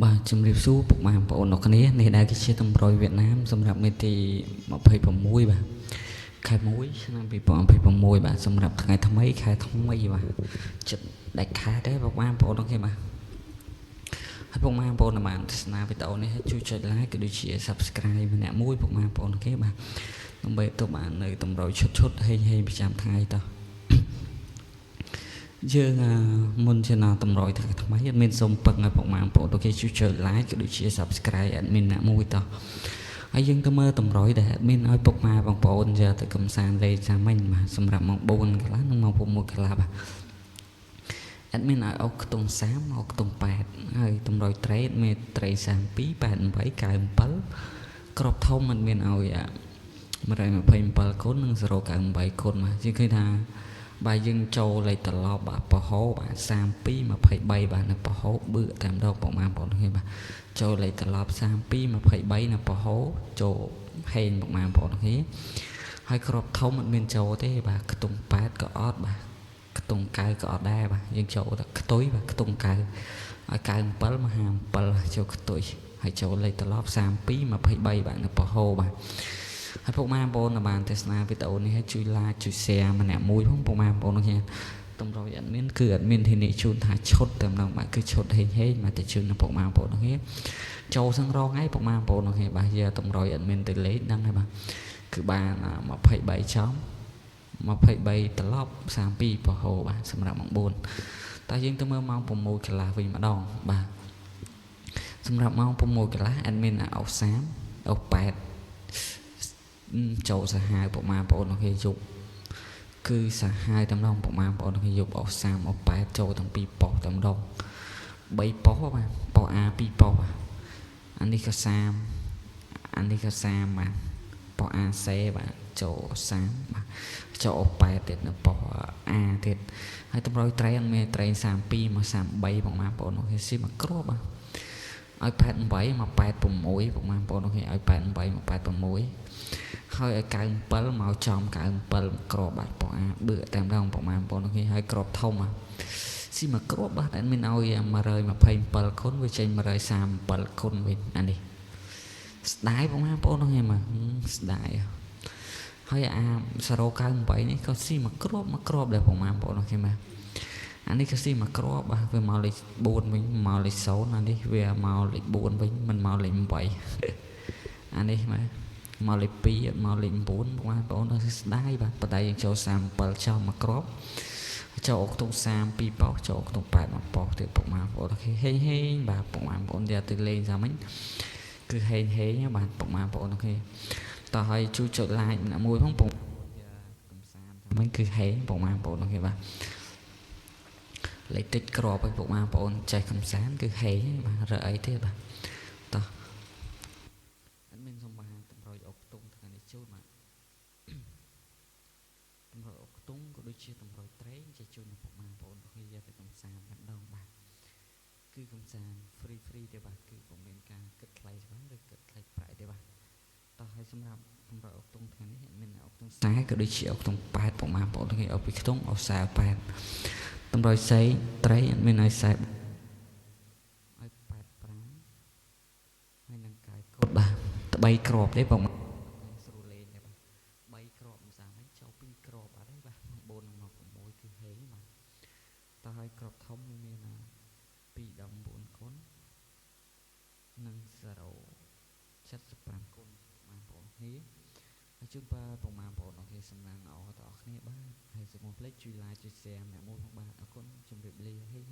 បាទជំរាបសួរពុកម៉ែបងប្អូនអរគ្នានេះដែលគឺជាតម្រុយវៀតណាមសម្រាប់មេទី26បាទខែ1ឆ្នាំ2026បាទសម្រាប់ថ្ងៃថ្មីខែថ្មីបាទចិត្តដាច់ខាតទេពុកម៉ែបងប្អូនអរគ្នាបាទហើយពុកម៉ែបងប្អូនបានទស្សនាវីដេអូនេះជួយចុច like ក៏ដូចជា subscribe ម្នាក់មួយពុកម៉ែបងប្អូនអរគ្នាបាទដើម្បីទៅបាននៅតម្រុយឈុតហេងប្រចាំថ្ងៃតោះយើងមុនជាតម្រុយថ្ងៃថ្មីអត់មានសុំពឹងឲ្យពុកម៉ែបងប្អូនគេជួយចុច like ក៏ដូចជា subscribe អត់មានអ្នកមួយតោះហើយយើងទៅមើលតម្រុយដែលអត់មានឲ្យពុកម៉ែបងប្អូនយកទៅកំសាន្តលេងសាមញ្ញបាទសម្រាប់ម៉ោង4កន្លះនិងម៉ោង6កន្លះបាទអត់មានឲ្យអុកខ្ទង់30អុកខ្ទង់8ហើយតម្រុយត្រេតមេត្រី32 88 97ក្របធំអត់មានឲ្យ127គុណនិង098គុណបាទយើងឃើញថាបាទយើងចូលលេខត្រឡប់បាទប្រហោបាទ32 23បាទនៅប្រហោបឺតែម្ដងប្រហែលបងប្អូនបាទចូលលេខត្រឡប់32 23នៅប្រហោចូលហេងប្រហែលបងប្អូនហើយក្របធំអត់មានចូលទេបាទខ្ទង់8ក៏អត់បាទខ្ទង់9ក៏អត់ដែរបាទយើងចូលតែខ្ទុយបាទខ្ទង់9ឲ្យ97 មហា7ចូលខ្ទុយហើយចូលលេខត្រឡប់32 23បាទនៅប្រហោបាទហើយពុកម៉ែបងប្អូនបានទស្សនាវីដេអូនេះឲ្យជួយ like ជួយ share ម្នាក់មួយផងពុកម៉ែបងប្អូនគ្នាតម្រុយអត់មានគឺអត់មានធានាជូនថាឈុតតែម្ដងបាទគឺឈុតហេងមកតែជឿនពុកម៉ែបងប្អូនគ្នាចូលសឹងរងហើយពុកម៉ែបងប្អូនគ្នាបាទយកតម្រុយអត់មានទៅលេខហ្នឹងហើយបាទគឺបាន23ចំ23ត្រឡប់32ប្រហោបាទសម្រាប់ម៉ោង4តែយើងទៅមើលម៉ោង6កន្លះវិញម្ដងបាទសម្រាប់ម៉ោង6កន្លះអត់មានអុស30អុស8ចូលសាហាវពុកម៉ែបងប្អូនគ្នាយប់គឺសាហាវតែម្ដងពុកម៉ែបងប្អូនគ្នាយប់អុស30អុស8ចូលទាំងពីរប៉ុសតែម្ដង3ប៉ុសបាទប៉ុស A 2ប៉ុសបាទអានេះក៏30អានេះក៏30បាទប៉ុស AC បាទចូល30បាទចូលអុស8ទៀតនៅប៉ុស A ទៀតហើយតម្រុយត្រេងមានត្រេង32មក33ពុកម៉ែបងប្អូនគ្នាស៊ីមកគ្រាប់បាទឲ្យ88មក86ពុកម៉ែបងប្អូនគ្នាឲ្យ88មក86ហើយឲ្យ97មកចំ97ក្របបាទប៉ុអាបឺតែម្ដងប្រហែលបងប្អូនគ្នាហើយក្របធំស៊ីមកក្របបាទអត់មានឲ្យ127គុណវាចេញ137គុណវិញអានេះស្ដាយបងប្អូនគ្នាមកស្ដាយហើយអា098នេះក៏ស៊ីមកក្របដែរបងប្អូនគ្នាមកអានេះក៏ស៊ីមកក្របបាទវាមកលេខ4វិញមកលេខ0អានេះវាមកលេខ4វិញមិនមកលេខ8អានេះមកលេខ2អត់មកលេខ9បងប្អូនស្ដាយបាទបដៃយើងចូល37ចោលមកក្របចូលអុកខ្ទង់32ប៉ោះចូលអុកខ្ទង់8មកប៉ោះទៀតបងប្អូនហេងបាទបងប្អូនយកទៅលេងសាមិញគឺហេងបាទបងប្អូនតោះឲ្យជួយចុច like ម្នាក់មួយផងបងកំសាន្តសាមិញគឺហេងបងប្អូនបាទលេខតិចក្របឲ្យពុកម៉ែបងប្អូនចេះកំសាន្តគឺហេងបាទរើអីទៀតបាទតោះអត់មានសំបានតម្រុយអុកខ្ទង់ថ្ងៃនេះជូនបាទតម្រុយអុកខ្ទង់ក៏ដូចជាតម្រុយត្រេងចេះជូនដល់ពុកម៉ែបងប្អូនគ្នាយកទៅកំសាន្តតែម្ដងបាទគឺកំសាន្ត free ទេបាទគឺពុំមានការគិតថ្លៃច្បាស់ឬគិតថ្លៃប្រាក់ទេបាទតោះហើយសម្រាប់តម្រុយអុកខ្ទង់ថ្ងៃនេះអត់មានអុកខ្ទង់40ក៏ដូចជាអុកខ្ទង់8ពុកម៉ែបងប្អូនគ្នាអុកពីខ្ទង់អុក48តម្រុយសេងត្រីអត់មានឲ្យ40ឲ្យ85ហើយនឹងកាយកត់បាទ3ក្របទេបងស្រួលលេងទេបាទ3ក្របមិនសាមវិញចូល2ក្របអត់ទេបាទ4និង6គឺហេងបាទតើឲ្យក្របធំមាន2ដល់9គុណនិង0.75គុណបងប្អូនគ្នាហើយជួបបាទបងប្អូនគ្នាសំណាងល្អដល់អ្នកគ្នាបាទហើយសូមកុំភ្លេចជួយ like ជួយ share អ្នកមួយផងបាទអរគុណជម្រាបលាហេង